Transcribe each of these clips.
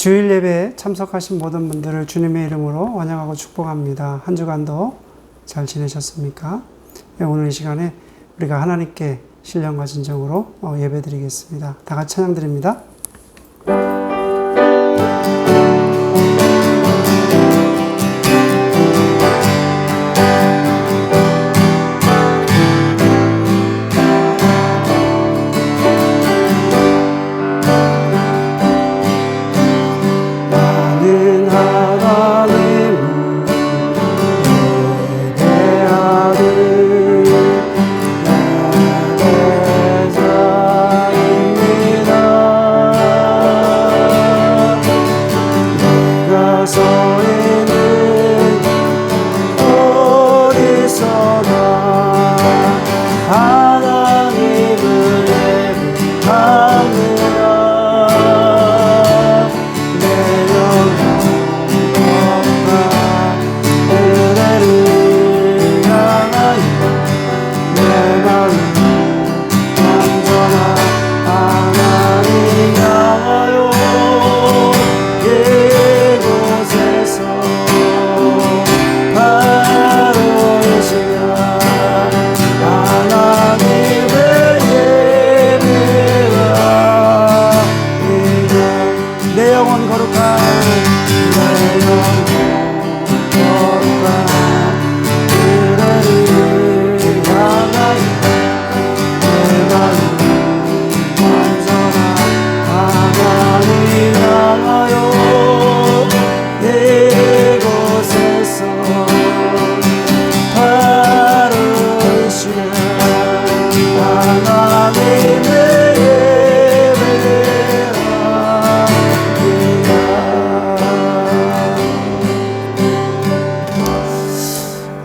주일 예배에 참석하신 모든 분들을 주님의 이름으로 환영하고 축복합니다. 한 주간도 잘 지내셨습니까? 오늘 이 시간에 우리가 하나님께 신령과 진정으로 예배 드리겠습니다. 다 같이 찬양 드립니다.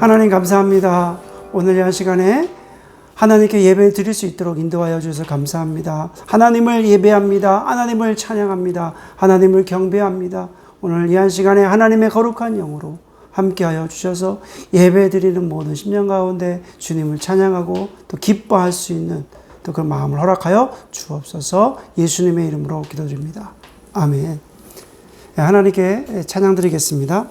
하나님 감사합니다. 오늘 이 시간에 하나님께 예배를 드릴 수 있도록 인도하여 주셔서 감사합니다. 하나님을 예배합니다. 하나님을 찬양합니다. 하나님을 경배합니다. 오늘 이 시간에 하나님의 거룩한 영으로 함께하여 주셔서 예배 드리는 모든 심령 가운데 주님을 찬양하고 또 기뻐할 수 있는 또 그런 마음을 허락하여 주옵소서. 예수님의 이름으로 기도드립니다. 아멘. 하나님께 찬양 드리겠습니다.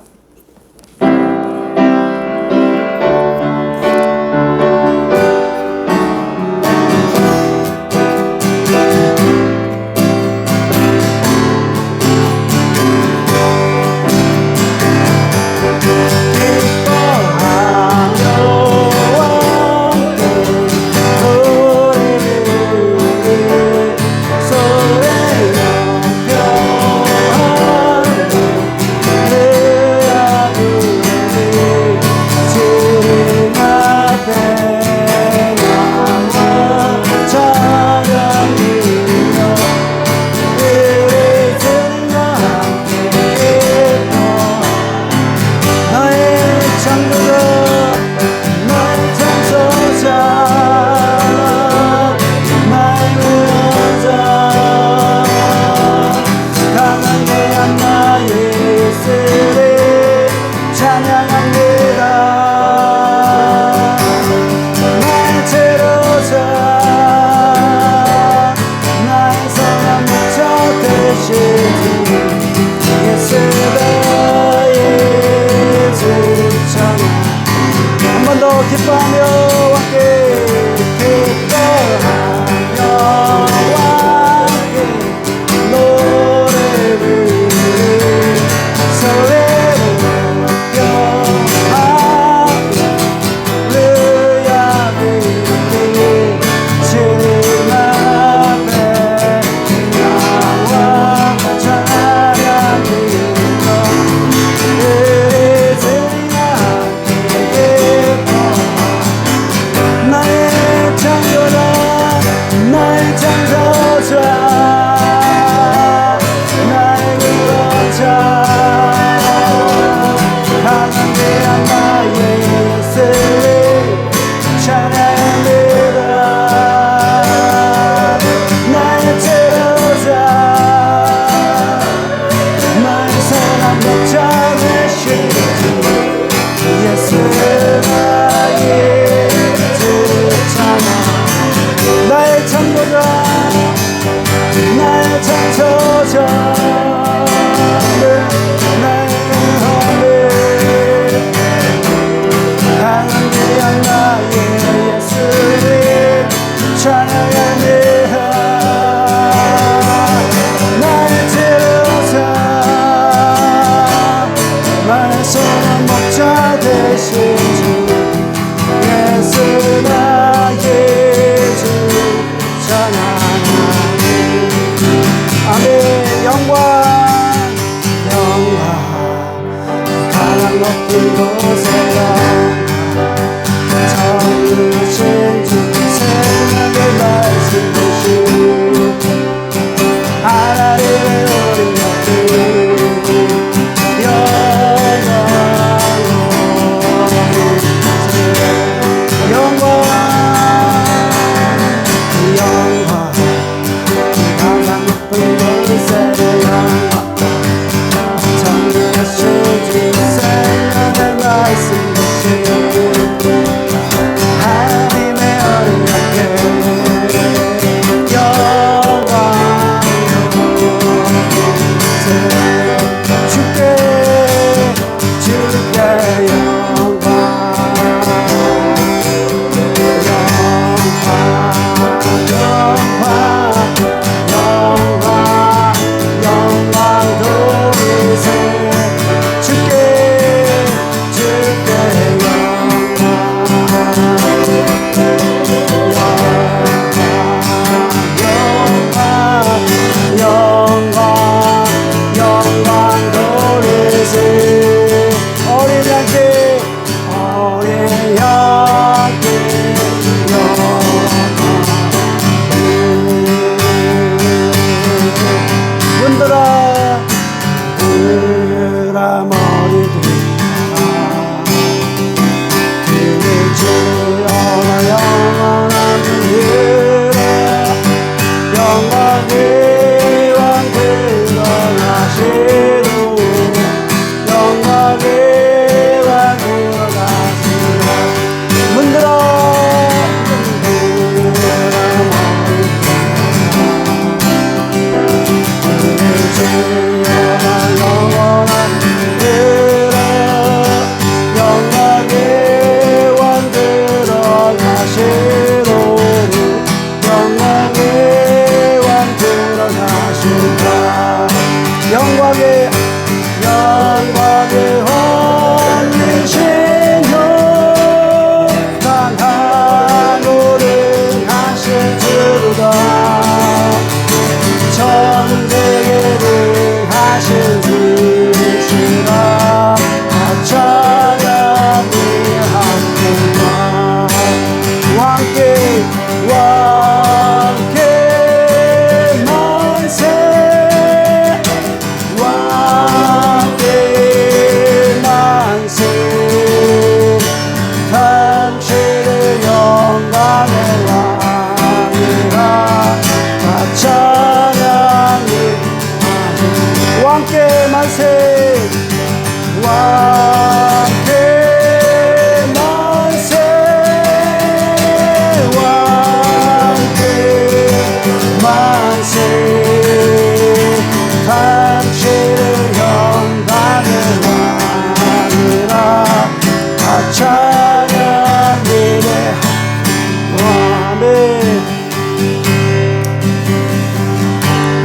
나의 창조자 전능하신 주 생명의 말씀 되신 하나님의 어린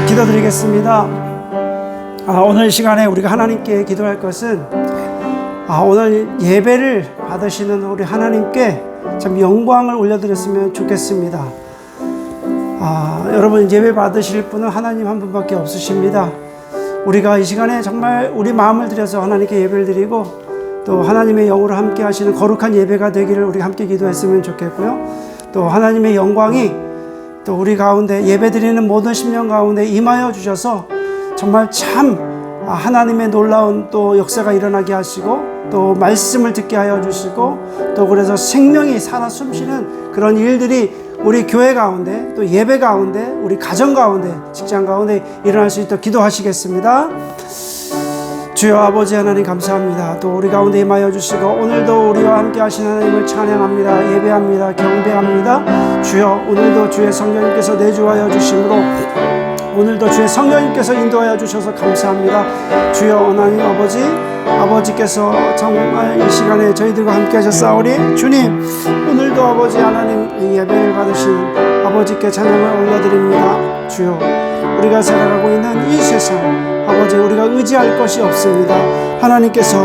기도드리겠습니다. 오늘 시간에 우리가 하나님께 기도할 것은 오늘 예배를 받으시는 우리 하나님께 참 영광을 올려드렸으면 좋겠습니다. 여러분, 예배 받으실 분은 하나님 한 분밖에 없으십니다. 우리가 이 시간에 정말 우리 마음을 들여서 하나님께 예배를 드리고 또 하나님의 영으로 함께 하시는 거룩한 예배가 되기를 우리 함께 기도했으면 좋겠고요. 또 하나님의 영광이 또 우리 가운데 예배드리는 모든 심령 가운데 임하여 주셔서 정말 참 하나님의 놀라운 또 역사가 일어나게 하시고 또 말씀을 듣게 하여 주시고 또 그래서 생명이 살아 숨쉬는 그런 일들이 우리 교회 가운데 또 예배 가운데 우리 가정 가운데 직장 가운데 일어날 수 있도록 기도하시겠습니다. 주여 아버지 하나님 감사합니다. 또 우리 가운데 임하여 주시고 오늘도 우리와 함께 하신 하나님을 찬양합니다. 예배합니다. 경배합니다. 주여 오늘도 주의 성령님께서 내주하여 주심으로 오늘도 주의 성령님께서 인도하여 주셔서 감사합니다. 주여 하나님 아버지께서 정말 이 시간에 저희들과 함께 하셨사오니 주님 오늘도 아버지 하나님 예배를 받으신 아버지께 찬양을 올려드립니다. 주여 우리가 살아가고 있는 이 세상 아버지 우리가 의지할 것이 없습니다. 하나님께서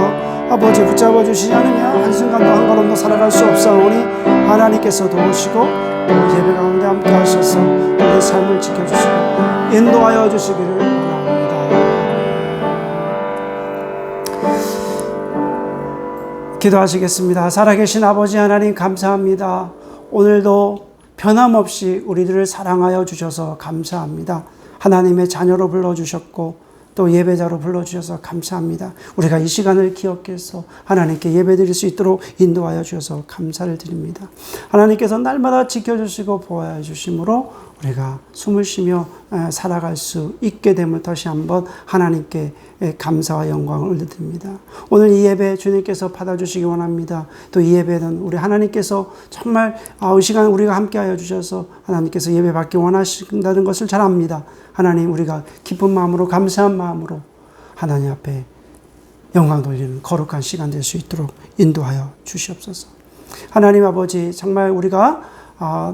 아버지 붙잡아 주시지 않으면 한순간도 한 걸음도 살아갈 수 없사오니 하나님께서 도우시고 예배 가운데 함께 하셔서 우리 삶을 지켜주시고 인도하여 주시기를 바랍니다. 기도하시겠습니다. 살아계신 아버지 하나님 감사합니다. 오늘도 변함없이 우리들을 사랑하여 주셔서 감사합니다. 하나님의 자녀로 불러주셨고 또 예배자로 불러주셔서 감사합니다. 우리가 이 시간을 기억해서 하나님께 예배드릴 수 있도록 인도하여 주셔서 감사를 드립니다. 하나님께서 날마다 지켜주시고 보호해 주심으로 우리가 숨을 쉬며 살아갈 수 있게 됨을 다시 한번 하나님께 감사와 영광을 올려드립니다. 오늘 이 예배 주님께서 받아주시기 원합니다. 또 이 예배는 우리 하나님께서 정말 이 시간 우리가 함께하여 주셔서 하나님께서 예배 받기 원하신다는 것을 잘 압니다. 하나님, 우리가 기쁜 마음으로 감사한 마음으로 하나님 앞에 영광 돌리는 거룩한 시간 될 수 있도록 인도하여 주시옵소서. 하나님 아버지, 정말 우리가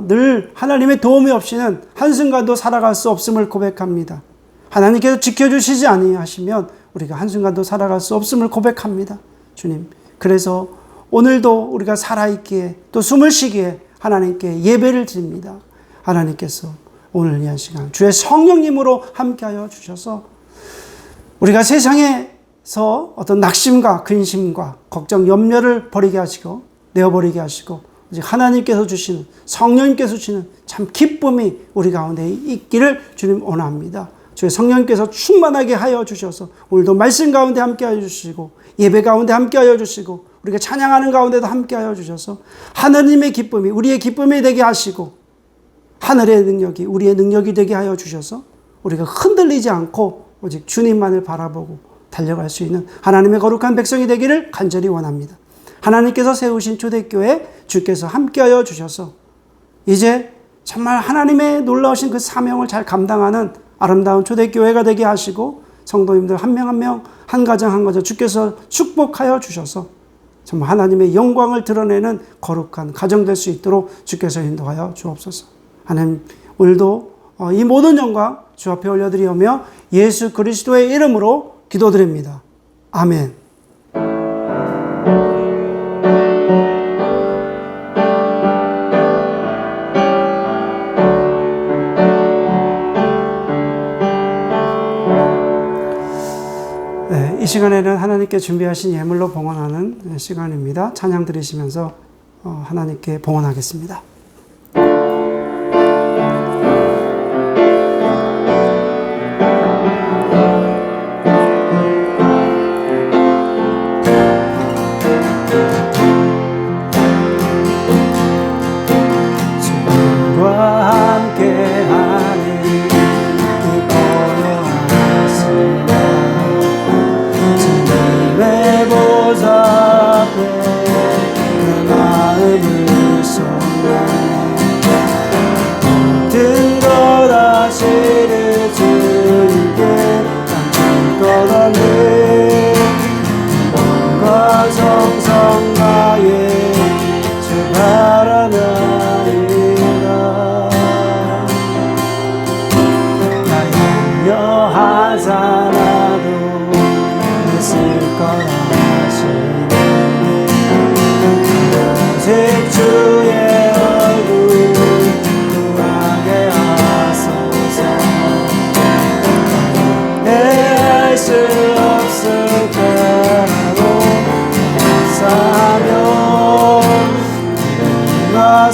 늘 하나님의 도움이 없이는 한순간도 살아갈 수 없음을 고백합니다. 하나님께서 지켜주시지 아니하시면 우리가 한순간도 살아갈 수 없음을 고백합니다. 주님, 그래서 오늘도 우리가 살아있기에 또 숨을 쉬기에 하나님께 예배를 드립니다. 하나님께서 오늘 이 한 시간 주의 성령님으로 함께하여 주셔서 우리가 세상에서 어떤 낙심과 근심과 걱정, 염려를 버리게 하시고 내어버리게 하시고 오직 하나님께서 주시는, 성령님께서 주시는 참 기쁨이 우리 가운데 있기를 주님 원합니다. 주의 성령님께서 충만하게 하여 주셔서 오늘도 말씀 가운데 함께하여 주시고 예배 가운데 함께하여 주시고 우리가 찬양하는 가운데도 함께하여 주셔서 하나님의 기쁨이 우리의 기쁨이 되게 하시고 하늘의 능력이 우리의 능력이 되게 하여 주셔서 우리가 흔들리지 않고 오직 주님만을 바라보고 달려갈 수 있는 하나님의 거룩한 백성이 되기를 간절히 원합니다. 하나님께서 세우신 초대교회 주께서 함께하여 주셔서 이제 정말 하나님의 놀라우신 그 사명을 잘 감당하는 아름다운 초대교회가 되게 하시고 성도님들 한 명 한 명, 한 가정 한 가정 주께서 축복하여 주셔서 정말 하나님의 영광을 드러내는 거룩한 가정 될 수 있도록 주께서 인도하여 주옵소서. 하나님, 오늘도 이 모든 영광 주 앞에 올려드리오며 예수 그리스도의 이름으로 기도드립니다. 아멘. 이 시간에는 하나님께 준비하신 예물로 봉헌하는 시간입니다. 찬양 드리시면서 하나님께 봉헌하겠습니다.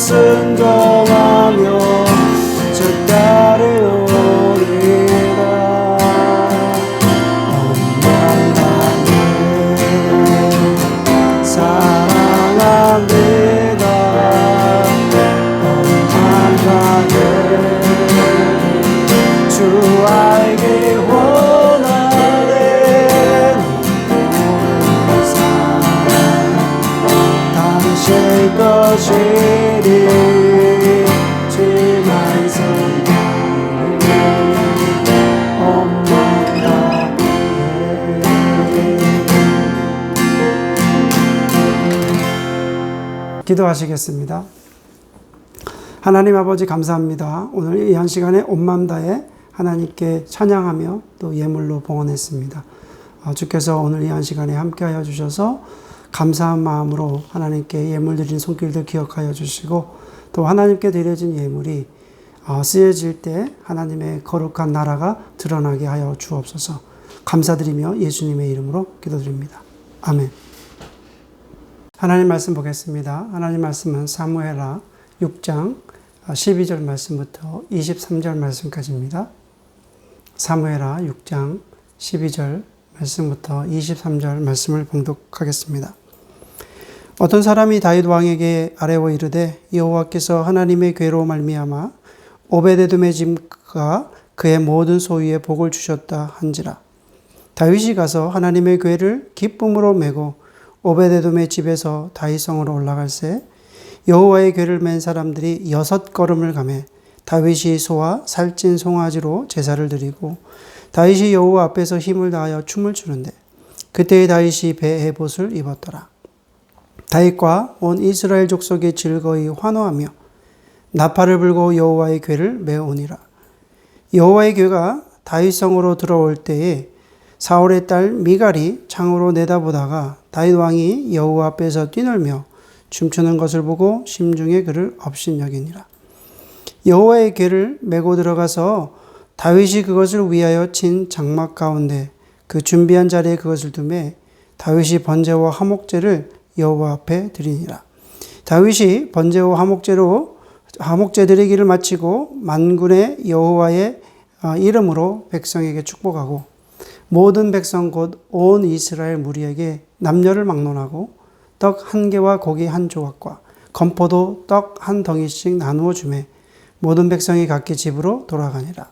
순종하며 주 따르오리라. 엄마나를 사랑합니다. 엄마나를 주 알기 원하는 당신 것이리. 기도하시겠습니다. 하나님 아버지 감사합니다. 오늘 이 한 시간에 온 마음 다해 하나님께 찬양하며 또 예물로 봉헌했습니다. 주께서 오늘 이 한 시간에 함께하여 주셔서 감사한 마음으로 하나님께 예물 드린 손길들 기억하여 주시고 또 하나님께 드려진 예물이 쓰여질 때 하나님의 거룩한 나라가 드러나게 하여 주옵소서. 감사드리며 예수님의 이름으로 기도드립니다. 아멘. 하나님 말씀 보겠습니다. 하나님 말씀은 사무엘하 6장 12절 말씀부터 23절 말씀까지입니다. 사무엘하 6장 12절 말씀부터 23절 말씀을 봉독하겠습니다. 어떤 사람이 다윗 왕에게 아뢰어 이르되 여호와께서 하나님의 궤로 말미암아 오베데돔의 집과 그의 모든 소유에 복을 주셨다 한지라. 다윗이 가서 하나님의 궤를 기쁨으로 메고 오베데돔의 집에서 다윗성으로 올라갈새 여호와의 궤를 맨 사람들이 6걸음을 가매 다윗이 소와 살찐 송아지로 제사를 드리고 다윗이 여호와 앞에서 힘을 다하여 춤을 추는데 그때의 다윗이 배에 에봇을 입었더라. 다윗과 온 이스라엘 족속이 즐거이 환호하며 나팔을 불고 여호와의 궤를 메오니라. 여호와의 궤가 다윗성으로 들어올 때에 사울의 딸 미갈이 창으로 내다보다가 다윗 왕이 여호와 앞에서 뛰놀며 춤추는 것을 보고 심중에 그를 업신여기니라. 여호와의 궤를 메고 들어가서 다윗이 그것을 위하여 친 장막 가운데 그 준비한 자리에 그것을 두매 다윗이 번제와 화목제를 여호와 앞에 드리니라. 다윗이 번제와 화목제 드리기를 마치고 만군의 여호와의 이름으로 백성에게 축복하고 모든 백성 곧 온 이스라엘 무리에게 남녀를 막론하고 떡 한 개와 고기 한 조각과 건포도 떡 한 덩이씩 나누어 주매 모든 백성이 각기 집으로 돌아가니라.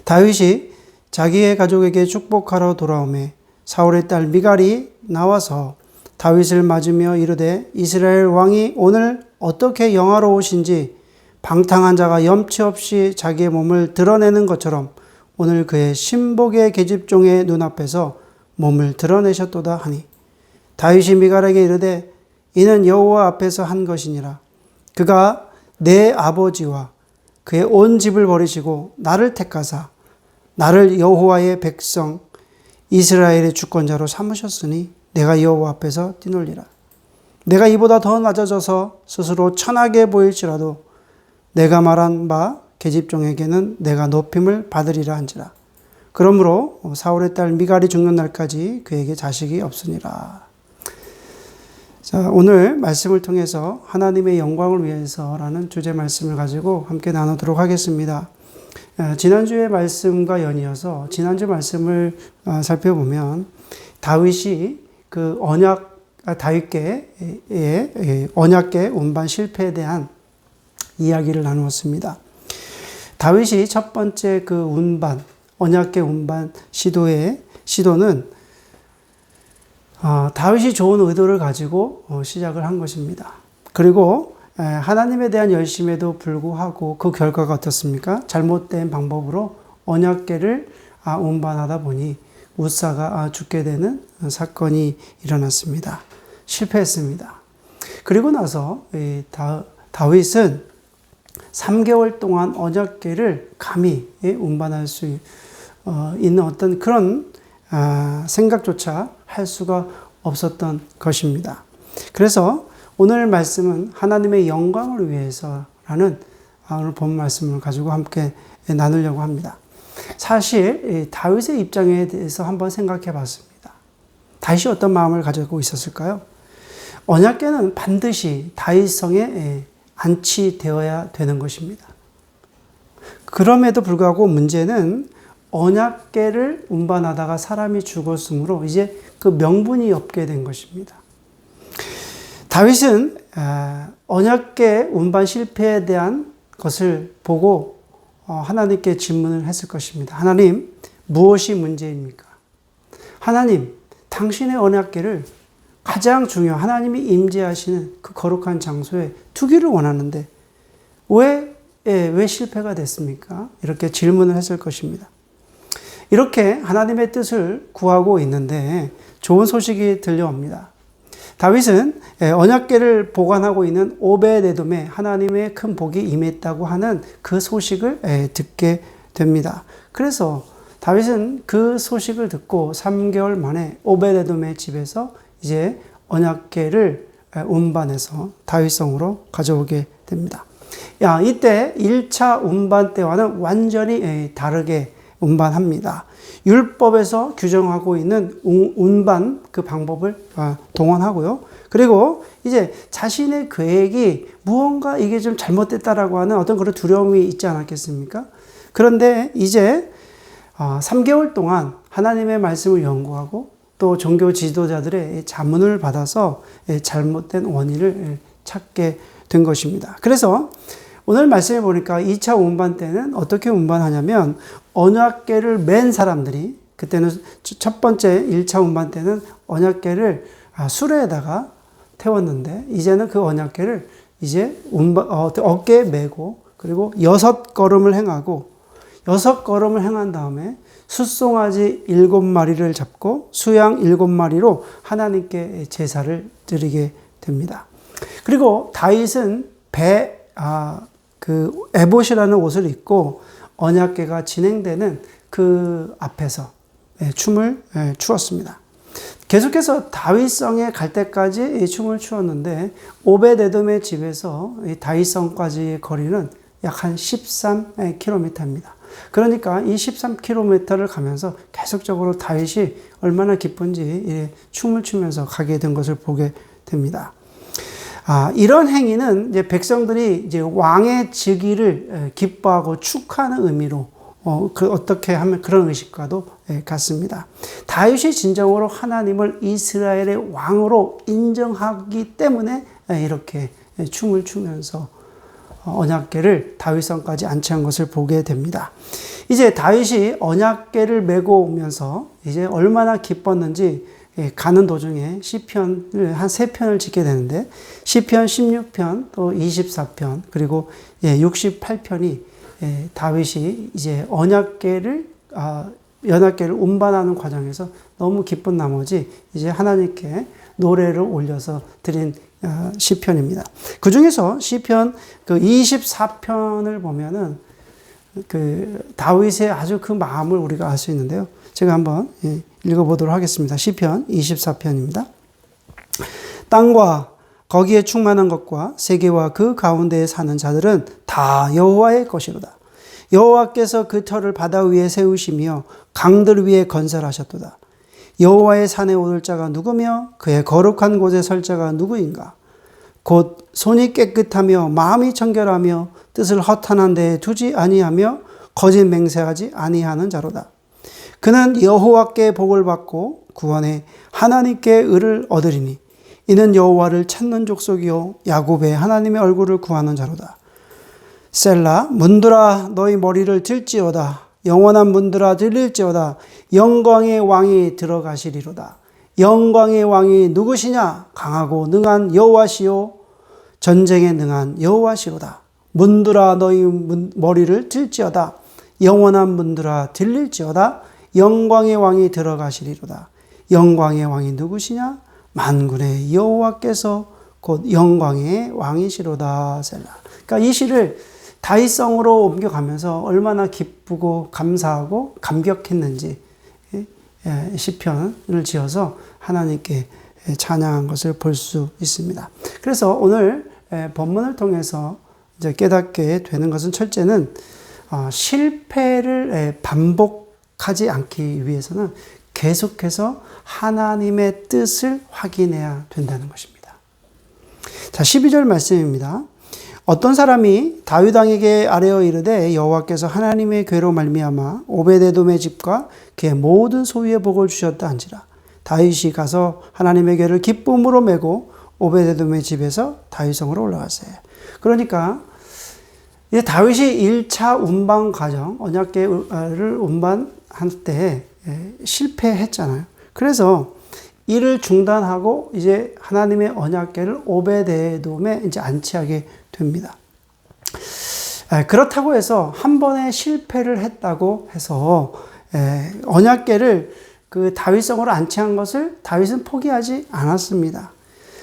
다윗이 자기의 가족에게 축복하러 돌아오매 사울의 딸 미갈이 나와서 다윗을 맞으며 이르되 이스라엘 왕이 오늘 어떻게 영화로우신지 방탕한 자가 염치 없이 자기의 몸을 드러내는 것처럼 오늘 그의 신복의 계집종의 눈앞에서 몸을 드러내셨도다 하니 다윗이 미갈에게 이르되 이는 여호와 앞에서 한 것이니라. 그가 내 아버지와 그의 온 집을 버리시고 나를 택하사 나를 여호와의 백성 이스라엘의 주권자로 삼으셨으니 내가 여호와 앞에서 뛰놀리라. 내가 이보다 더 낮아져서 스스로 천하게 보일지라도 내가 말한 바 계집종에게는 내가 높임을 받으리라 한지라. 그러므로 사울의 딸 미갈이 죽는 날까지 그에게 자식이 없으니라. 자, 오늘 말씀을 통해서 하나님의 영광을 위해서라는 주제 말씀을 가지고 함께 나누도록 하겠습니다. 지난주의 말씀과 연이어서 지난주 말씀을 살펴보면 다윗이 그 다윗계의 언약계 운반 실패에 대한 이야기를 나누었습니다. 다윗이 첫 번째 그 언약계 운반 시도는 다윗이 좋은 의도를 가지고 시작을 한 것입니다. 그리고 하나님에 대한 열심에도 불구하고 그 결과가 어떻습니까? 잘못된 방법으로 언약계를 운반하다 보니 웃사가 죽게 되는 사건이 일어났습니다. 실패했습니다. 그리고 나서 다윗은 3개월 동안 언약궤를 감히 운반할 수 있는 어떤 그런 생각조차 할 수가 없었던 것입니다. 그래서 오늘 말씀은 하나님의 영광을 위해서라는 오늘 본 말씀을 가지고 함께 나누려고 합니다. 사실 다윗의 입장에 대해서 한번 생각해 봤습니다. 다윗이 어떤 마음을 가지고 있었을까요? 언약궤는 반드시 다윗성에 안치되어야 되는 것입니다. 그럼에도 불구하고 문제는 언약궤를 운반하다가 사람이 죽었으므로 이제 그 명분이 없게 된 것입니다. 다윗은 언약궤 운반 실패에 대한 것을 보고 하나님께 질문을 했을 것입니다. 하나님, 무엇이 문제입니까? 하나님, 당신의 언약궤를 가장 중요한 하나님이 임재하시는 그 거룩한 장소에 두기를 원하는데 왜 실패가 됐습니까? 이렇게 질문을 했을 것입니다. 이렇게 하나님의 뜻을 구하고 있는데 좋은 소식이 들려옵니다. 다윗은 언약궤를 보관하고 있는 오베데돔에 하나님의 큰 복이 임했다고 하는 그 소식을 듣게 됩니다. 그래서 다윗은 그 소식을 듣고 3개월 만에 오베데돔의 집에서 이제 언약궤를 운반해서 다윗성으로 가져오게 됩니다. 이때 1차 운반 때와는 완전히 다르게 운반합니다. 율법에서 규정하고 있는 운반 그 방법을 동원하고요. 그리고 이제 자신의 계획이 무언가 이게 좀 잘못됐다라고 하는 어떤 그런 두려움이 있지 않았겠습니까? 그런데 이제 3개월 동안 하나님의 말씀을 연구하고 또 종교 지도자들의 자문을 받아서 잘못된 원인을 찾게 된 것입니다. 그래서 오늘 말씀해 보니까 2차 운반 때는 어떻게 운반하냐면 언약궤를 맨 사람들이 그때는 첫 번째 1차 운반 때는 언약궤를 수레에다가 태웠는데 이제는 그 언약궤를 이제 어깨에 메고 그리고 6걸음을 행하고 6걸음을 행한 다음에 숫송아지 7마리를 잡고 수양 7마리로 하나님께 제사를 드리게 됩니다. 그리고 다윗은 에봇이라는 옷을 입고 언약궤가 진행되는 그 앞에서 춤을 추었습니다. 계속해서 다윗성에 갈 때까지 춤을 추었는데 오벳에돔의 집에서 다윗성까지의 거리는 약 한 13km입니다. 그러니까 이 13km를 가면서 계속적으로 다윗이 얼마나 기쁜지 춤을 추면서 가게 된 것을 보게 됩니다. 이런 행위는 이제 백성들이 이제 왕의 즉위를 기뻐하고 축하하는 의미로 어떻게 하면 그런 의식과도 같습니다. 다윗이 진정으로 하나님을 이스라엘의 왕으로 인정하기 때문에 이렇게 춤을 추면서 언약궤를 다윗성까지 안치한 것을 보게 됩니다. 이제 다윗이 언약궤를 메고 오면서 이제 얼마나 기뻤는지 가는 도중에 시편을 한 3편을 짓게 되는데 시편 16편 또 24편 그리고 68편이 다윗이 이제 연합궤를 운반하는 과정에서 너무 기쁜 나머지 이제 하나님께 노래를 올려서 드린 시편입니다. 그 중에서 시편 그 24편을 보면은 그 다윗의 아주 그 마음을 우리가 알 수 있는데요. 제가 한번 읽어보도록 하겠습니다. 시편 24편입니다. 땅과 거기에 충만한 것과 세계와 그 가운데에 사는 자들은 다 여호와의 것이로다. 여호와께서 그 터를 바다 위에 세우시며 강들 위에 건설하셨도다. 여호와의 산에 오를 자가 누구며 그의 거룩한 곳에 설 자가 누구인가? 곧 손이 깨끗하며 마음이 청결하며 뜻을 허탄한 데에 두지 아니하며 거짓 맹세하지 아니하는 자로다. 그는 여호와께 복을 받고 구원에 하나님께 의를 얻으리니 이는 여호와를 찾는 족속이요 야곱의 하나님의 얼굴을 구하는 자로다. 셀라 문들아 너희 머리를 들지어다. 영원한 문들아 들릴지어다. 영광의 왕이 들어가시리로다. 영광의 왕이 누구시냐? 강하고 능한 여호와시요 전쟁에 능한 여호와시로다. 문들아 너희 머리를 들지어다. 영원한 문들아 들릴지어다. 영광의 왕이 들어가시리로다. 영광의 왕이 누구시냐? 만군의 여호와께서 곧 영광의 왕이시로다. 셀라. 그러니까 이 시를 다윗성으로 옮겨가면서 얼마나 기쁘고 감사하고 감격했는지 시편을 지어서 하나님께 찬양한 것을 볼 수 있습니다. 그래서 오늘 본문을 통해서 이제 깨닫게 되는 것은 첫째는 실패를 반복하지 않기 위해서는 계속해서 하나님의 뜻을 확인해야 된다는 것입니다. 자, 12절 말씀입니다. 어떤 사람이 다윗 왕에게 아뢰어 이르되 여호와께서 하나님의 궤로 말미암아 오벳에돔의 집과 그의 모든 소유의 복을 주셨다 한지라. 다윗이 가서 하나님의 궤를 기쁨으로 메고 오벳에돔의 집에서 다윗성으로 올라갔어요. 그러니까 이제 다윗이 1차 운반 과정, 언약궤를 운반할 때 실패했잖아요. 그래서 이를 중단하고 이제 하나님의 언약궤를 오벳에돔에 이제 안치하게 됩니다. 그렇다고 해서 한 번에 실패를 했다고 해서 언약궤를 그 다윗성으로 안치한 것을 다윗은 포기하지 않았습니다.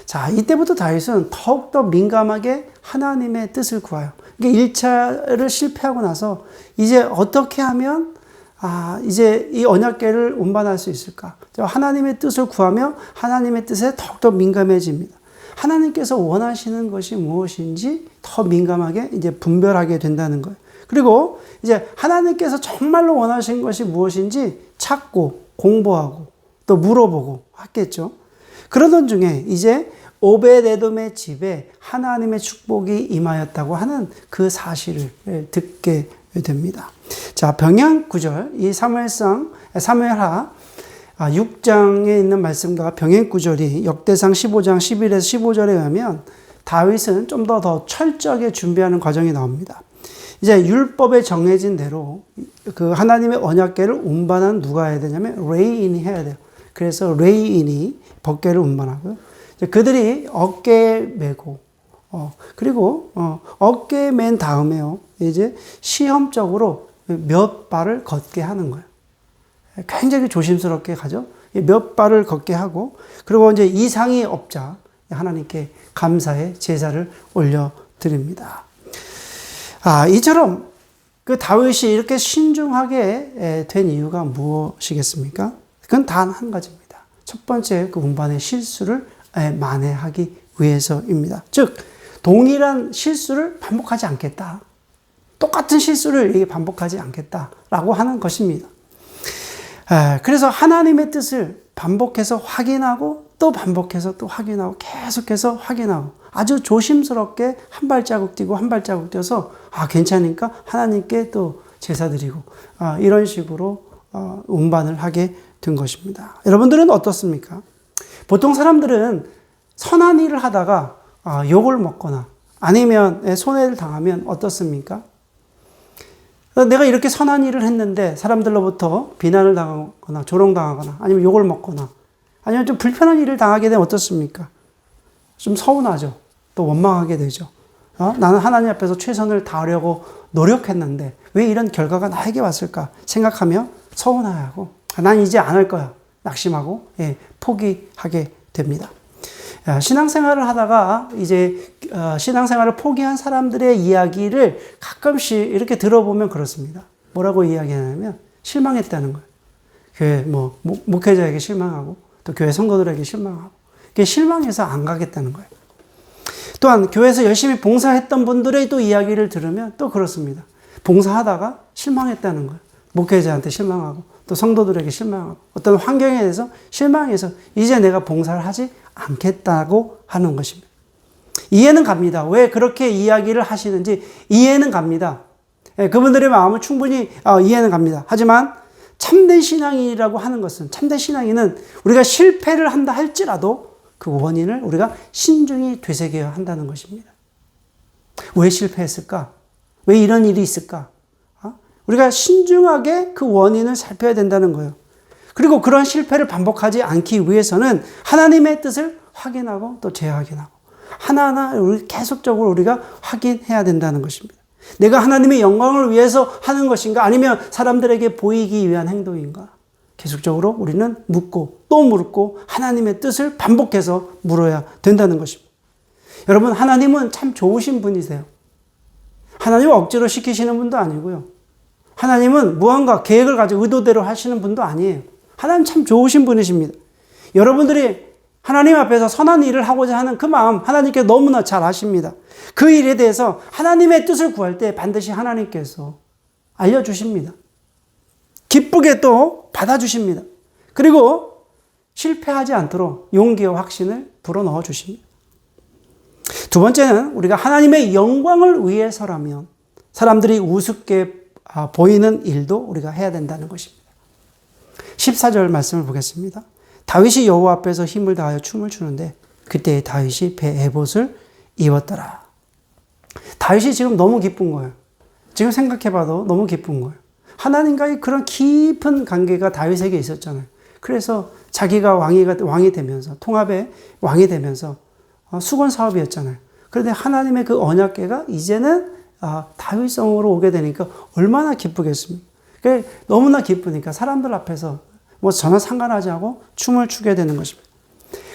자, 이때부터 다윗은 더욱더 민감하게 하나님의 뜻을 구해요. 그러니까 1차를 실패하고 나서 이제 어떻게 하면 이제 이 언약궤를 운반할 수 있을까? 하나님의 뜻을 구하며 하나님의 뜻에 더욱더 민감해집니다. 하나님께서 원하시는 것이 무엇인지 더 민감하게 이제 분별하게 된다는 거예요. 그리고 이제 하나님께서 정말로 원하시는 것이 무엇인지 찾고 공부하고 또 물어보고 하겠죠. 그러던 중에 이제 오베데돔의 집에 하나님의 축복이 임하였다고 하는 그 사실을 듣게 됩니다. 자, 병행 구절, 이 사무엘하 6장에 있는 말씀과 병행 구절이 역대상 15장 11에서 15절에 의하면 다윗은 좀 더 철저하게 준비하는 과정이 나옵니다. 이제 율법에 정해진 대로 그 하나님의 언약궤를 운반한 누가 해야 되냐면 레이인이 해야 돼요. 그래서 레이인이 법궤를 운반하고요. 그들이 어깨에 메고 그리고 어깨에 맨 다음에요. 이제 시험적으로 몇 발을 걷게 하는 거예요. 굉장히 조심스럽게 가죠. 몇 발을 걷게 하고 그리고 이제 이상이 없자 하나님께 감사의 제사를 올려 드립니다. 이처럼 그 다윗이 이렇게 신중하게 된 이유가 무엇이겠습니까? 그건 단 한 가지입니다. 첫 번째, 그 운반의 실수를 만회하기 위해서입니다. 즉, 동일한 실수를 반복하지 않겠다. 똑같은 실수를 반복하지 않겠다라고 하는 것입니다. 그래서 하나님의 뜻을 반복해서 확인하고 또 반복해서 또 확인하고 계속해서 확인하고 아주 조심스럽게 한 발자국 뛰고 한 발자국 뛰어서 괜찮으니까 하나님께 또 제사 드리고 이런 식으로 운반을 하게 된 것입니다. 여러분들은 어떻습니까? 보통 사람들은 선한 일을 하다가 욕을 먹거나 아니면 손해를 당하면 어떻습니까? 내가 이렇게 선한 일을 했는데 사람들로부터 비난을 당하거나 조롱당하거나 아니면 욕을 먹거나 아니면 좀 불편한 일을 당하게 되면 어떻습니까? 좀 서운하죠. 또 원망하게 되죠. 나는 하나님 앞에서 최선을 다하려고 노력했는데 왜 이런 결과가 나에게 왔을까 생각하며 서운해하고 난 이제 안 할 거야 낙심하고 포기하게 됩니다. 신앙생활을 하다가 이제 신앙생활을 포기한 사람들의 이야기를 가끔씩 이렇게 들어보면 그렇습니다. 뭐라고 이야기하냐면 실망했다는 거예요. 목회자에게 실망하고 또 교회 성도들에게 실망하고 실망해서 안 가겠다는 거예요. 또한 교회에서 열심히 봉사했던 분들의 또 이야기를 들으면 또 그렇습니다. 봉사하다가 실망했다는 거예요. 목회자한테 실망하고 또 성도들에게 실망하고 어떤 환경에 대해서 실망해서 이제 내가 봉사를 하지 않겠다고 하는 것입니다. 이해는 갑니다. 왜 그렇게 이야기를 하시는지 이해는 갑니다. 그분들의 마음은 충분히 이해는 갑니다. 하지만 참된 신앙이라고 하는 것은 참된 신앙인은 우리가 실패를 한다 할지라도 그 원인을 우리가 신중히 되새겨야 한다는 것입니다. 왜 실패했을까? 왜 이런 일이 있을까? 우리가 신중하게 그 원인을 살펴야 된다는 거예요. 그리고 그런 실패를 반복하지 않기 위해서는 하나님의 뜻을 확인하고 또 재확인하고 하나하나 계속적으로 우리가 확인해야 된다는 것입니다. 내가 하나님의 영광을 위해서 하는 것인가 아니면 사람들에게 보이기 위한 행동인가 계속적으로 우리는 묻고 또 물고 하나님의 뜻을 반복해서 물어야 된다는 것입니다. 여러분, 하나님은 참 좋으신 분이세요. 하나님은 억지로 시키시는 분도 아니고요. 하나님은 무언가 계획을 가지고 의도대로 하시는 분도 아니에요. 하나님 참 좋으신 분이십니다. 여러분들이 하나님 앞에서 선한 일을 하고자 하는 그 마음 하나님께 너무나 잘 아십니다. 그 일에 대해서 하나님의 뜻을 구할 때 반드시 하나님께서 알려주십니다. 기쁘게 또 받아주십니다. 그리고 실패하지 않도록 용기와 확신을 불어넣어 주십니다. 두 번째는 우리가 하나님의 영광을 위해서라면 사람들이 우습게 보이는 일도 우리가 해야 된다는 것입니다. 14절 말씀을 보겠습니다. 다윗이 여호와 앞에서 힘을 다하여 춤을 추는데 그때 다윗이 배 에봇을 입었더라. 다윗이 지금 너무 기쁜 거예요. 지금 생각해봐도 너무 기쁜 거예요. 하나님과의 그런 깊은 관계가 다윗에게 있었잖아요. 그래서 자기가 왕이 되면서 통합의 왕이 되면서 수건 사업이었잖아요. 그런데 하나님의 그 언약궤가 이제는 다윗성으로 오게 되니까 얼마나 기쁘겠습니까? 너무나 기쁘니까 사람들 앞에서 전혀 상관하지 않고 춤을 추게 되는 것입니다.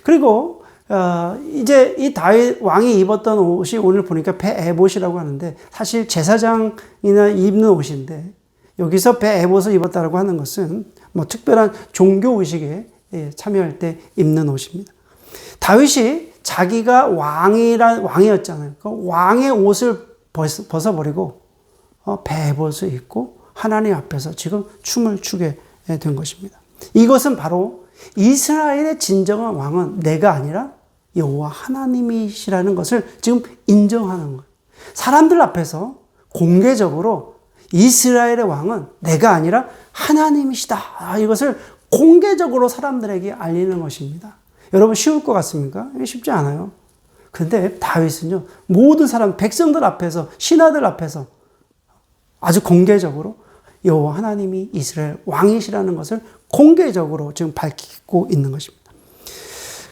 그리고 이제 이 다윗 왕이 입었던 옷이 오늘 보니까 배 에봇이라고 하는데 사실 제사장이나 입는 옷인데 여기서 배 에봇을 입었다라고 하는 것은 특별한 종교 의식에 참여할 때 입는 옷입니다. 다윗이 자기가 왕이었잖아요. 그 왕의 옷을 벗어버리고 배 에봇을 입고 하나님 앞에서 지금 춤을 추게 된 것입니다. 이것은 바로 이스라엘의 진정한 왕은 내가 아니라 여호와 하나님이시라는 것을 지금 인정하는 거예요. 사람들 앞에서 공개적으로 이스라엘의 왕은 내가 아니라 하나님이시다. 이것을 공개적으로 사람들에게 알리는 것입니다. 여러분 쉬울 것 같습니까? 쉽지 않아요. 그런데 다윗은요, 모든 사람, 백성들 앞에서, 신하들 앞에서 아주 공개적으로 여호와 하나님이 이스라엘 왕이시라는 것을 공개적으로 지금 밝히고 있는 것입니다.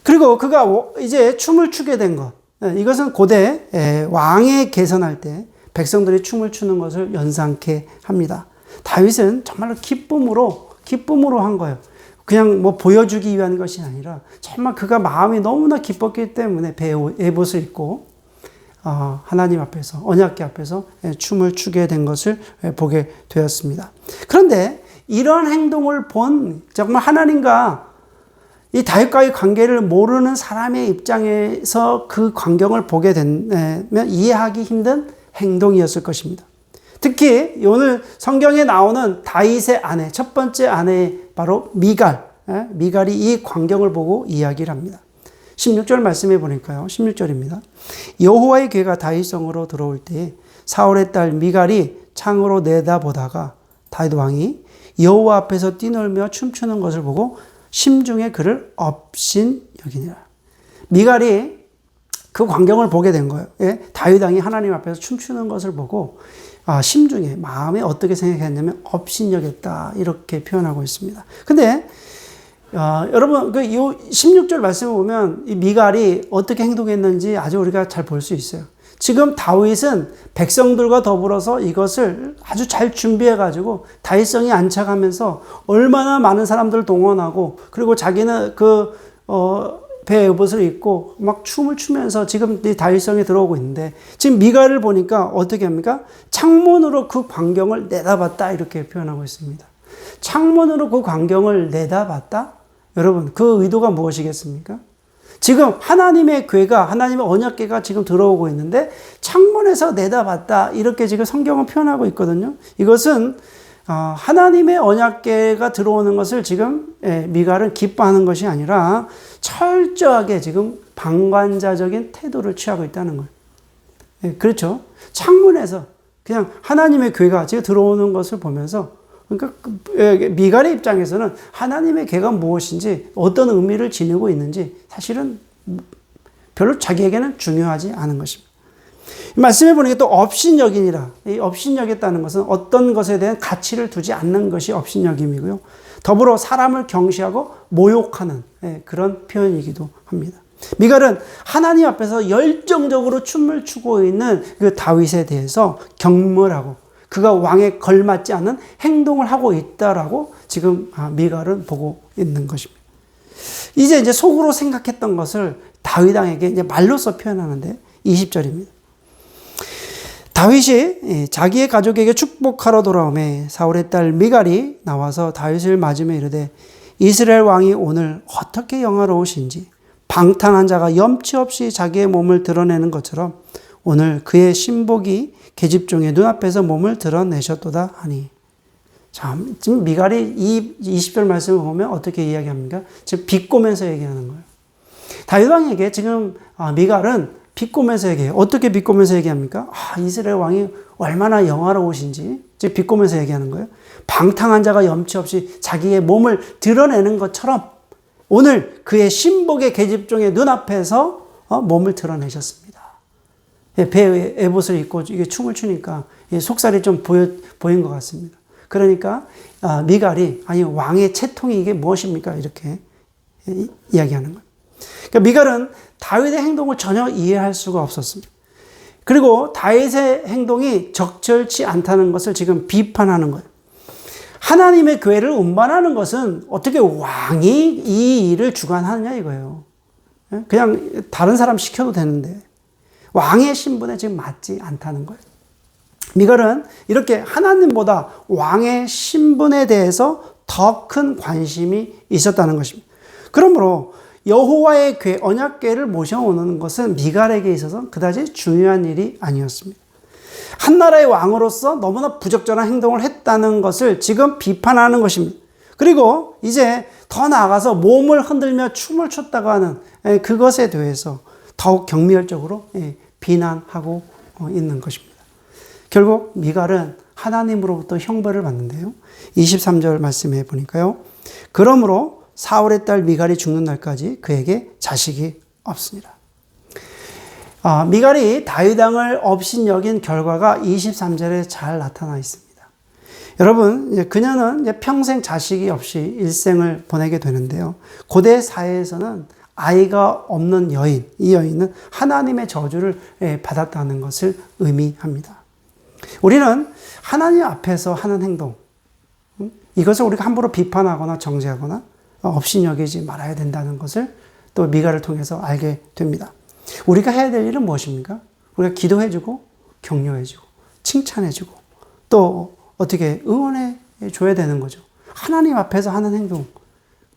그리고 그가 이제 춤을 추게 된 것, 이것은 고대 왕에 개선할 때 백성들이 춤을 추는 것을 연상케 합니다. 다윗은 정말로 기쁨으로 한 거예요. 그냥 뭐 보여주기 위한 것이 아니라 정말 그가 마음이 너무나 기뻤기 때문에 배에 에봇을 입고 하나님 앞에서, 언약궤 앞에서 춤을 추게 된 것을 보게 되었습니다. 그런데 이러한 행동을 본 정말 하나님과 이 다윗과의 관계를 모르는 사람의 입장에서 그 광경을 보게 되면 이해하기 힘든 행동이었을 것입니다. 특히 오늘 성경에 나오는 다윗의 아내, 첫 번째 아내 바로 미갈이 이 광경을 보고 이야기를 합니다. 16절 말씀해 보니까요. 16절입니다. 여호와의 궤가 다윗성으로 들어올 때 사울의 딸 미갈이 창으로 내다보다가 다윗 왕이 여호와 앞에서 뛰놀며 춤추는 것을 보고 심중에 그를 업신여기니라. 미갈이 그 광경을 보게 된 거예요. 다윗 왕이 하나님 앞에서 춤추는 것을 보고 심중에, 마음에 어떻게 생각했냐면 업신여겼다, 이렇게 표현하고 있습니다. 근데 여러분 그 16절 말씀을 보면 이 미갈이 어떻게 행동했는지 아주 우리가 잘 볼 수 있어요. 지금 다윗은 백성들과 더불어서 이것을 아주 잘 준비해 가지고 다윗성이 안착하면서 얼마나 많은 사람들을 동원하고, 그리고 자기는 배에 에봇을 입고 막 춤을 추면서 지금 이 다윗성에 들어오고 있는데, 지금 미갈을 보니까 어떻게 합니까? 창문으로 그 광경을 내다봤다, 이렇게 표현하고 있습니다. 창문으로 그 광경을 내다봤다? 여러분, 그 의도가 무엇이겠습니까? 지금 하나님의 궤가, 하나님의 언약궤가 지금 들어오고 있는데 창문에서 내다봤다, 이렇게 지금 성경은 표현하고 있거든요. 이것은 하나님의 언약궤가 들어오는 것을 지금 미갈은 기뻐하는 것이 아니라 철저하게 지금 방관자적인 태도를 취하고 있다는 거예요. 그렇죠? 창문에서 그냥 하나님의 궤가 지금 들어오는 것을 보면서, 그러니까 미갈의 입장에서는 하나님의 궤가 무엇인지, 어떤 의미를 지니고 있는지 사실은 별로 자기에게는 중요하지 않은 것입니다. 말씀해 보니까 또 업신여기니라. 이 업신여겼다는 것은 어떤 것에 대한 가치를 두지 않는 것이 업신여김이고요. 더불어 사람을 경시하고 모욕하는 그런 표현이기도 합니다. 미갈은 하나님 앞에서 열정적으로 춤을 추고 있는 그 다윗에 대해서 경멸하고 그가 왕에 걸맞지 않는 행동을 하고 있다라고 지금 미갈은 보고 있는 것입니다. 이제 속으로 생각했던 것을 다윗 왕에게 이제 말로써 표현하는데 20절입니다. 다윗이 자기의 가족에게 축복하러 돌아오매 사울의 딸 미갈이 나와서 다윗을 맞으며 이르되 이스라엘 왕이 오늘 어떻게 영화로우신지 방탕한 자가 염치 없이 자기의 몸을 드러내는 것처럼 오늘 그의 신복이 계집종의 눈앞에서 몸을 드러내셨도다 하니. 참, 지금 미갈이 이 20절 말씀을 보면 어떻게 이야기합니까? 지금 비꼬면서 얘기하는 거예요. 다윗 왕에게 지금 미갈은 비꼬면서 얘기해요. 어떻게 비꼬면서 얘기합니까? 이스라엘 왕이 얼마나 영화로우신지 지금 비꼬면서 얘기하는 거예요. 방탕한 자가 염치 없이 자기의 몸을 드러내는 것처럼 오늘 그의 신복의 계집종의 눈앞에서 몸을 드러내셨습니다. 배에 에봇을 입고 이게 춤을 추니까 속살이 좀 보인 것 같습니다. 그러니까 미갈이 아니 왕의 채통이 이게 무엇입니까? 이렇게 이야기하는 거예요. 그러니까 미갈은 다윗의 행동을 전혀 이해할 수가 없었습니다. 그리고 다윗의 행동이 적절치 않다는 것을 지금 비판하는 거예요. 하나님의 궤를 운반하는 것은 어떻게 왕이 이 일을 주관하느냐 이거예요. 그냥 다른 사람 시켜도 되는데 왕의 신분에 지금 맞지 않다는 거예요. 미갈은 이렇게 하나님보다 왕의 신분에 대해서 더 큰 관심이 있었다는 것입니다. 그러므로 여호와의 궤, 언약궤를 모셔오는 것은 미갈에게 있어서 그다지 중요한 일이 아니었습니다. 한 나라의 왕으로서 너무나 부적절한 행동을 했다는 것을 지금 비판하는 것입니다. 그리고 이제 더 나아가서 몸을 흔들며 춤을 췄다고 하는 그것에 대해서 더욱 경멸적으로 비난하고 있는 것입니다. 결국 미갈은 하나님으로부터 형벌을 받는데요. 23절 말씀해 보니까요. 그러므로 사울의 딸 미갈이 죽는 날까지 그에게 자식이 없습니다. 미갈이 다윗 왕을 업신여긴 결과가 23절에 잘 나타나 있습니다. 여러분, 그녀는 평생 자식이 없이 일생을 보내게 되는데요. 고대 사회에서는 아이가 없는 여인, 이 여인은 하나님의 저주를 받았다는 것을 의미합니다. 우리는 하나님 앞에서 하는 행동, 이것을 우리가 함부로 비판하거나 정죄하거나 업신여기지 말아야 된다는 것을 또 미갈을 통해서 알게 됩니다. 우리가 해야 될 일은 무엇입니까? 우리가 기도해주고 격려해주고 칭찬해주고 또 어떻게 응원해 줘야 되는 거죠. 하나님 앞에서 하는 행동,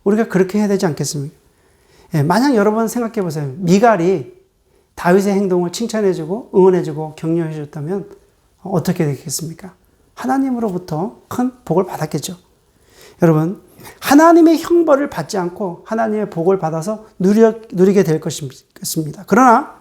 우리가 그렇게 해야 되지 않겠습니까? 만약 여러분 생각해 보세요. 미갈이 다윗의 행동을 칭찬해주고 응원해주고 격려해줬다면 어떻게 되겠습니까? 하나님으로부터 큰 복을 받았겠죠. 여러분, 하나님의 형벌을 받지 않고 하나님의 복을 받아서 누리게 될 것입니다. 그러나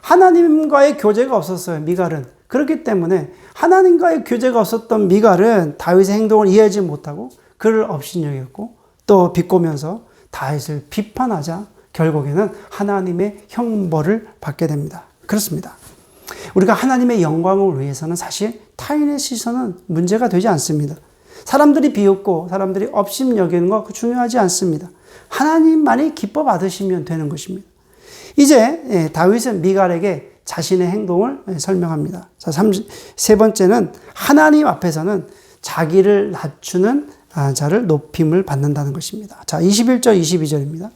하나님과의 교제가 없었어요, 미갈은. 그렇기 때문에 하나님과의 교제가 없었던 미갈은 다윗의 행동을 이해하지 못하고 그를 업신여겼고 또 비꼬면서 다윗을 비판하자 결국에는 하나님의 형벌을 받게 됩니다. 그렇습니다. 우리가 하나님의 영광을 위해서는 사실 타인의 시선은 문제가 되지 않습니다. 사람들이 비웃고 사람들이 업신여기는 거 중요하지 않습니다. 하나님만이 기뻐 받으시면 되는 것입니다. 이제 다윗은 미갈에게 자신의 행동을 설명합니다. 자, 세 번째는 하나님 앞에서는 자기를 낮추는 자를 높임을 받는다는 것입니다. 자, 21절 22절입니다.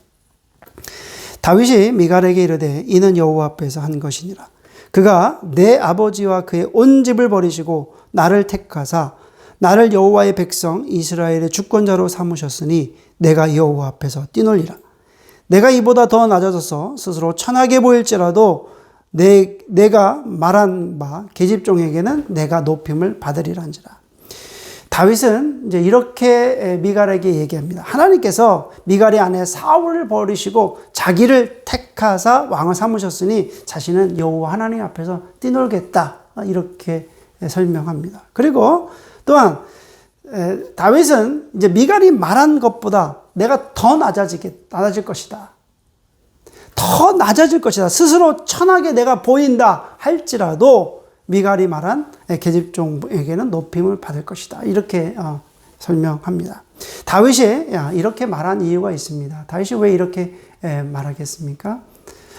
다윗이 미갈에게 이르되 이는 여호와 앞에서 한 것이니라. 그가 내 아버지와 그의 온 집을 버리시고 나를 택하사 나를 여호와의 백성 이스라엘의 주권자로 삼으셨으니 내가 여호와 앞에서 뛰놀리라. 내가 이보다 더 낮아져서 스스로 천하게 보일지라도 내가 말한 바 계집종에게는 내가 높임을 받으리라 한지라. 다윗은 이제 이렇게 미갈에게 얘기합니다. 하나님께서 미갈의 아내 사울을 버리시고 자기를 택하사 왕을 삼으셨으니 자신은 여호와 하나님 앞에서 뛰놀겠다. 이렇게 설명합니다. 그리고 또한 다윗은 이제 미갈이 말한 것보다 내가 더 낮아질 것이다. 더 낮아질 것이다. 스스로 천하게 내가 보인다 할지라도 미갈이 말한 계집종에게는 높임을 받을 것이다. 이렇게 설명합니다. 다윗이 이렇게 말한 이유가 있습니다. 다윗이 왜 이렇게 말하겠습니까?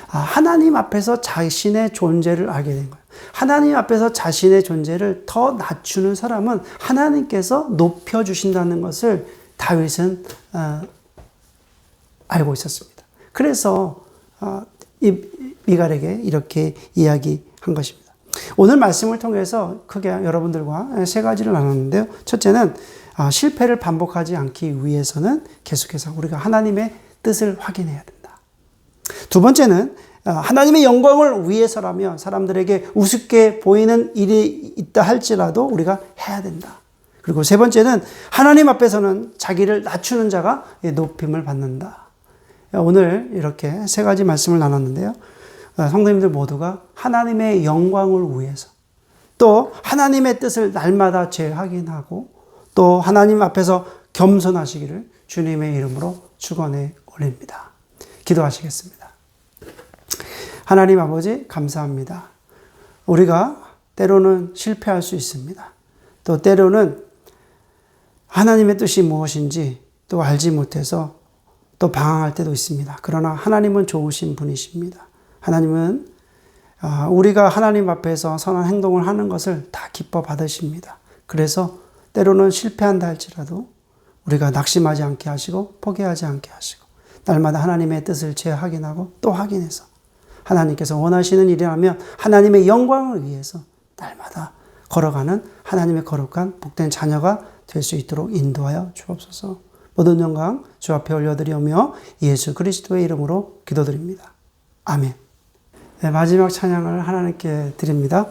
하나님 앞에서 자신의 존재를 알게 된 거예요. 하나님 앞에서 자신의 존재를 더 낮추는 사람은 하나님께서 높여주신다는 것을 다윗은 알고 있었습니다. 그래서 미갈에게 이렇게 이야기한 것입니다. 오늘 말씀을 통해서 크게 여러분들과 세 가지를 나눴는데요. 첫째는 실패를 반복하지 않기 위해서는 계속해서 우리가 하나님의 뜻을 확인해야 된다. 두 번째는 하나님의 영광을 위해서라면 사람들에게 우습게 보이는 일이 있다 할지라도 우리가 해야 된다. 그리고 세 번째는 하나님 앞에서는 자기를 낮추는 자가 높임을 받는다. 오늘 이렇게 세 가지 말씀을 나눴는데요. 성도님들 모두가 하나님의 영광을 위해서 또 하나님의 뜻을 날마다 재확인하고 또 하나님 앞에서 겸손하시기를 주님의 이름으로 축원해 올립니다. 기도하시겠습니다. 하나님 아버지 감사합니다. 우리가 때로는 실패할 수 있습니다. 또 때로는 하나님의 뜻이 무엇인지 또 알지 못해서 또 방황할 때도 있습니다. 그러나 하나님은 좋으신 분이십니다. 하나님은 우리가 하나님 앞에서 선한 행동을 하는 것을 다 기뻐 받으십니다. 그래서 때로는 실패한다 할지라도 우리가 낙심하지 않게 하시고 포기하지 않게 하시고 날마다 하나님의 뜻을 재확인하고 또 확인해서 하나님께서 원하시는 일이라면 하나님의 영광을 위해서 날마다 걸어가는 하나님의 거룩한 복된 자녀가 될 수 있도록 인도하여 주옵소서. 모든 영광 주 앞에 올려드리오며 예수 그리스도의 이름으로 기도드립니다. 아멘. 네, 마지막 찬양을 하나님께 드립니다.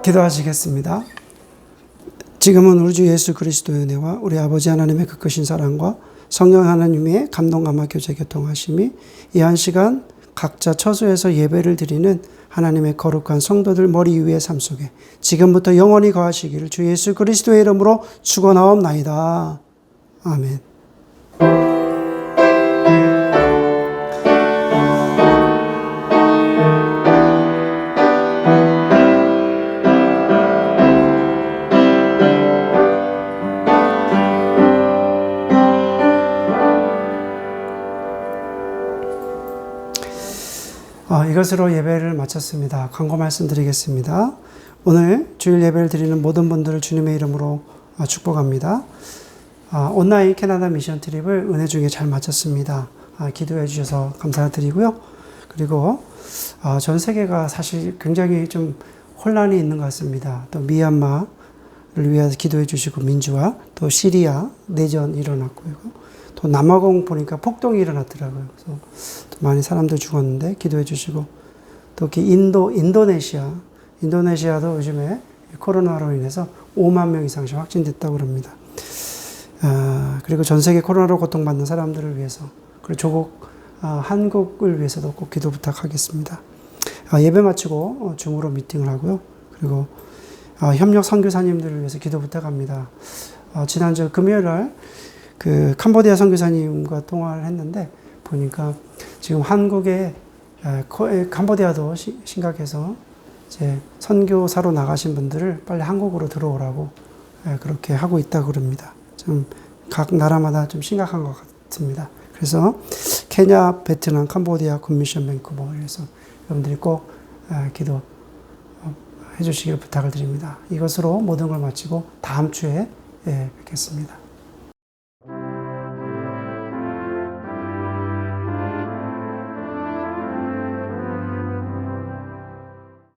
기도하시겠습니다. 지금은 우리 주 예수 그리스도의 은혜와 우리 아버지 하나님의 그 크신 사랑과 성령 하나님의 감동 감화 교제 교통하심이 이 한 시간 각자 처소에서 예배를 드리는 하나님의 거룩한 성도들 머리 위의 삶 속에 지금부터 영원히 거하시기를 주 예수 그리스도의 이름으로 축원하옵나이다. 아멘. 이것으로 예배를 마쳤습니다. 광고 말씀드리겠습니다. 오늘 주일 예배를 드리는 모든 분들을 주님의 이름으로 축복합니다. 온라인 캐나다 미션 트립을 은혜 중에 잘 마쳤습니다. 기도해 주셔서 감사드리고요. 그리고 전 세계가 사실 굉장히 좀 혼란이 있는 것 같습니다. 또 미얀마를 위해서 기도해 주시고 민주화, 또 시리아 내전 일어났고요. 또 남아공 보니까 폭동이 일어났더라고요. 그래서 또 많이 사람들 죽었는데 기도해 주시고 또 인도네시아도 요즘에 코로나로 인해서 5만 명 이상씩 확진됐다고 합니다. 그리고 전 세계 코로나로 고통받는 사람들을 위해서 그리고 조국 한국을 위해서도 꼭 기도 부탁하겠습니다. 예배 마치고 줌으로 미팅을 하고요. 그리고 협력 선교사님들을 위해서 기도 부탁합니다. 지난주 금요일날 그 캄보디아 선교사님과 통화를 했는데 보니까 지금 한국에 캄보디아도 심각해서 이제 선교사로 나가신 분들을 빨리 한국으로 들어오라고 그렇게 하고 있다고 그럽니다. 좀 각 나라마다 좀 심각한 것 같습니다. 그래서 케냐, 베트남, 캄보디아, 굿미션 밴쿠버 그래서 여러분들이 꼭 기도해 주시길 부탁을 드립니다. 이것으로 모든 걸 마치고 다음 주에 뵙겠습니다.